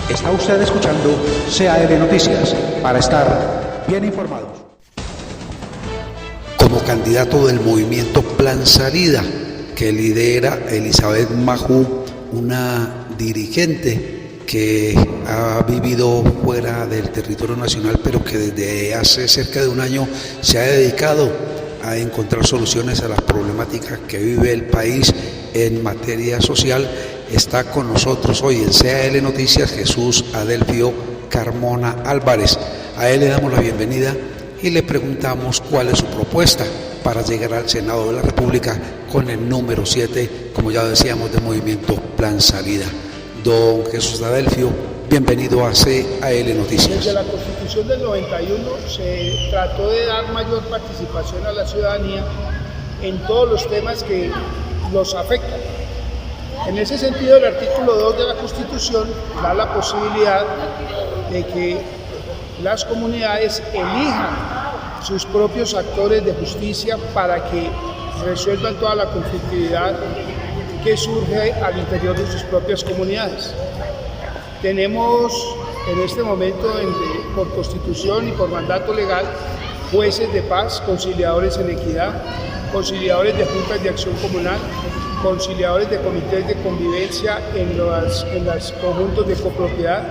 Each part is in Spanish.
Está usted escuchando CAL Noticias, para estar bien informados. Como candidato del movimiento Plan Salida, que lidera Elizabeth Majú, una dirigente que ha vivido fuera del territorio nacional, pero que desde hace cerca de un año se ha dedicado a encontrar soluciones a las problemáticas que vive el país en materia social, está con nosotros hoy en CAL Noticias Jesús Adelfio Carmona Álvarez. A él le damos la bienvenida y le preguntamos cuál es su propuesta para llegar al Senado de la República con el número 7, como ya decíamos, del movimiento Plan Salida. Don Jesús Adelfio, bienvenido a CAL Noticias. Desde la Constitución del 91 se trató de dar mayor participación a la ciudadanía en todos los temas que los afectan. En ese sentido, el artículo 2 de la Constitución da la posibilidad de que las comunidades elijan sus propios actores de justicia para que resuelvan toda la conflictividad que surge al interior de sus propias comunidades. Tenemos en este momento, por Constitución y por mandato legal, jueces de paz, conciliadores en equidad, conciliadores de juntas de acción comunal, conciliadores de comités de convivencia en los conjuntos de copropiedad,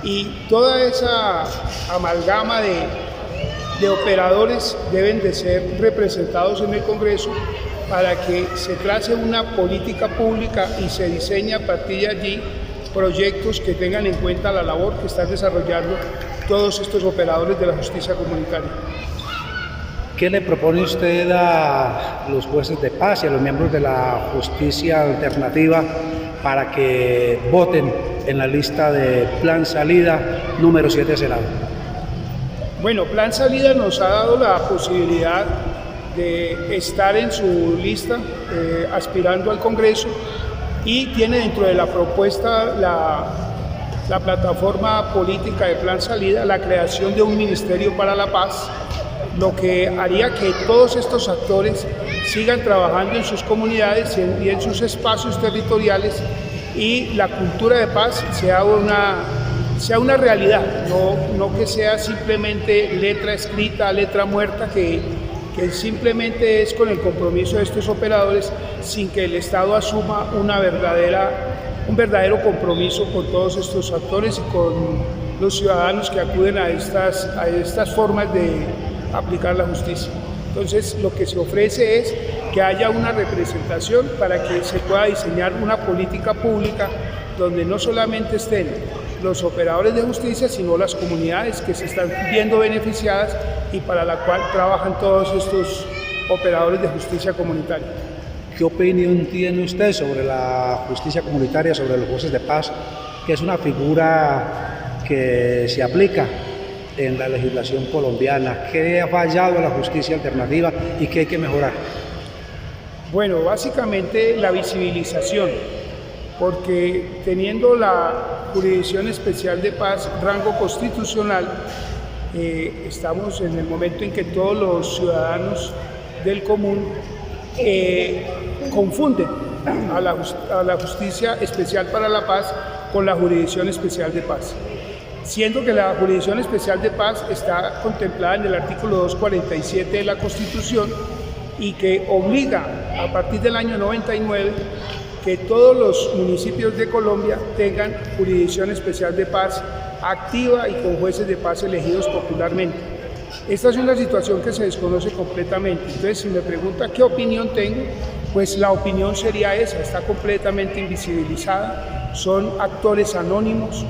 y toda esa amalgama de operadores deben de ser representados en el Congreso para que se trace una política pública y se diseñe a partir de allí proyectos que tengan en cuenta la labor que están desarrollando todos estos operadores de la justicia comunitaria. ¿Qué le propone usted a los jueces de paz y a los miembros de la justicia alternativa para que voten en la lista de Plan Salida número 7 de Senado? Bueno, Plan Salida nos ha dado la posibilidad de estar en su lista aspirando al Congreso, y tiene dentro de la propuesta la plataforma política de Plan Salida la creación de un Ministerio para la Paz, lo que haría que todos estos actores sigan trabajando en sus comunidades y en sus espacios territoriales, y la cultura de paz sea una realidad, no que sea simplemente letra escrita, letra muerta, que simplemente es con el compromiso de estos operadores, sin que el Estado asuma un verdadero compromiso con todos estos actores y con los ciudadanos que acuden a estas formas de aplicar la justicia. Entonces, lo que se ofrece es que haya una representación para que se pueda diseñar una política pública donde no solamente estén los operadores de justicia, sino las comunidades que se están viendo beneficiadas y para la cual trabajan todos estos operadores de justicia comunitaria. ¿Qué opinión tiene usted sobre la justicia comunitaria, sobre los jueces de paz, que es una figura que se aplica en la legislación colombiana? ¿Qué ha fallado en la justicia alternativa y qué hay que mejorar? Bueno, básicamente la visibilización, porque teniendo la Jurisdicción Especial de Paz rango constitucional, estamos en el momento en que todos los ciudadanos del común confunden a la Justicia Especial para la Paz con la Jurisdicción Especial de Paz, siendo que la Jurisdicción Especial de Paz está contemplada en el artículo 247 de la Constitución, y que obliga a partir del año 99 que todos los municipios de Colombia tengan Jurisdicción Especial de Paz activa y con jueces de paz elegidos popularmente. Esta es una situación que se desconoce completamente. Entonces, si me pregunta qué opinión tengo, pues la opinión sería esa: está completamente invisibilizada, son actores anónimos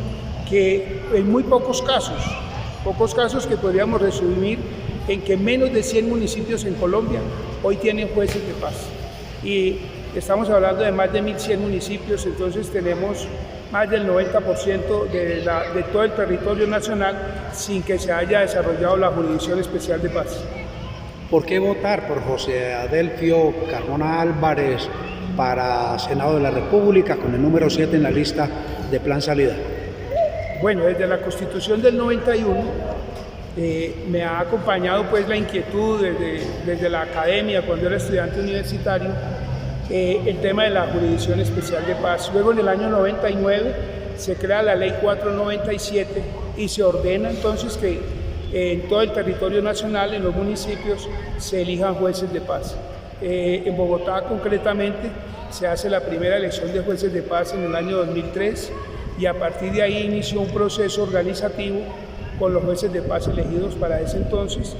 que en muy pocos casos que podríamos resumir en que menos de 100 municipios en Colombia hoy tienen jueces de paz. Y estamos hablando de más de 1.100 municipios, entonces tenemos más del 90% de todo el territorio nacional sin que se haya desarrollado la Jurisdicción Especial de Paz. ¿Por qué votar por José Adelfio Carmona Álvarez para Senado de la República con el número 7 en la lista de Plan Salida? Bueno, desde la Constitución del 91 me ha acompañado pues la inquietud desde la academia, cuando era estudiante universitario, el tema de la Jurisdicción Especial de Paz. Luego, en el año 99, se crea la Ley 497 y se ordena entonces que en todo el territorio nacional, en los municipios, se elijan jueces de paz. En Bogotá concretamente se hace la primera elección de jueces de paz en el año 2003 y a partir de ahí inició un proceso organizativo con los jueces de paz elegidos para ese entonces,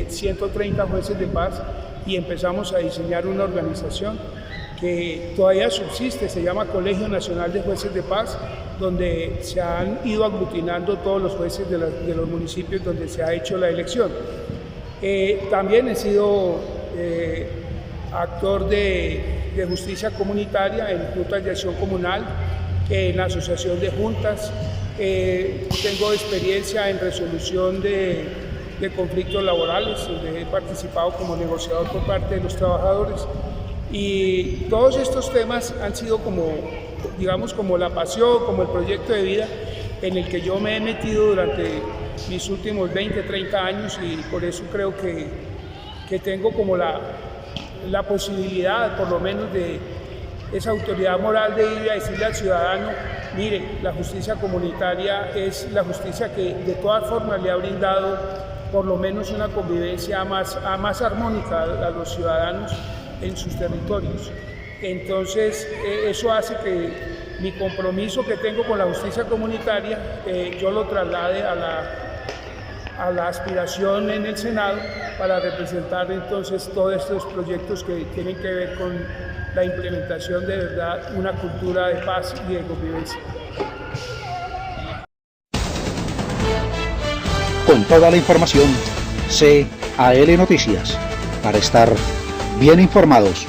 130 jueces de paz, y empezamos a diseñar una organización que todavía subsiste, se llama Colegio Nacional de Jueces de Paz, donde se han ido aglutinando todos los jueces de los municipios donde se ha hecho la elección. También he sido actor de justicia comunitaria en juntas de acción comunal, en la asociación de juntas. Tengo experiencia en resolución de conflictos laborales, donde he participado como negociador por parte de los trabajadores. Y todos estos temas han sido como, digamos, como la pasión, como el proyecto de vida en el que yo me he metido durante mis últimos 20, 30 años, y por eso creo que tengo como la posibilidad, por lo menos, de esa autoridad moral de ir a decirle al ciudadano: mire, la justicia comunitaria es la justicia que de todas formas le ha brindado por lo menos una convivencia más armónica a los ciudadanos en sus territorios. Entonces, eso hace que mi compromiso que tengo con la justicia comunitaria, yo lo traslade a la aspiración en el Senado para representar entonces todos estos proyectos que tienen que ver con la implementación de verdad una cultura de paz y de convivencia. Con toda la información, CAL Noticias, para estar bien informados.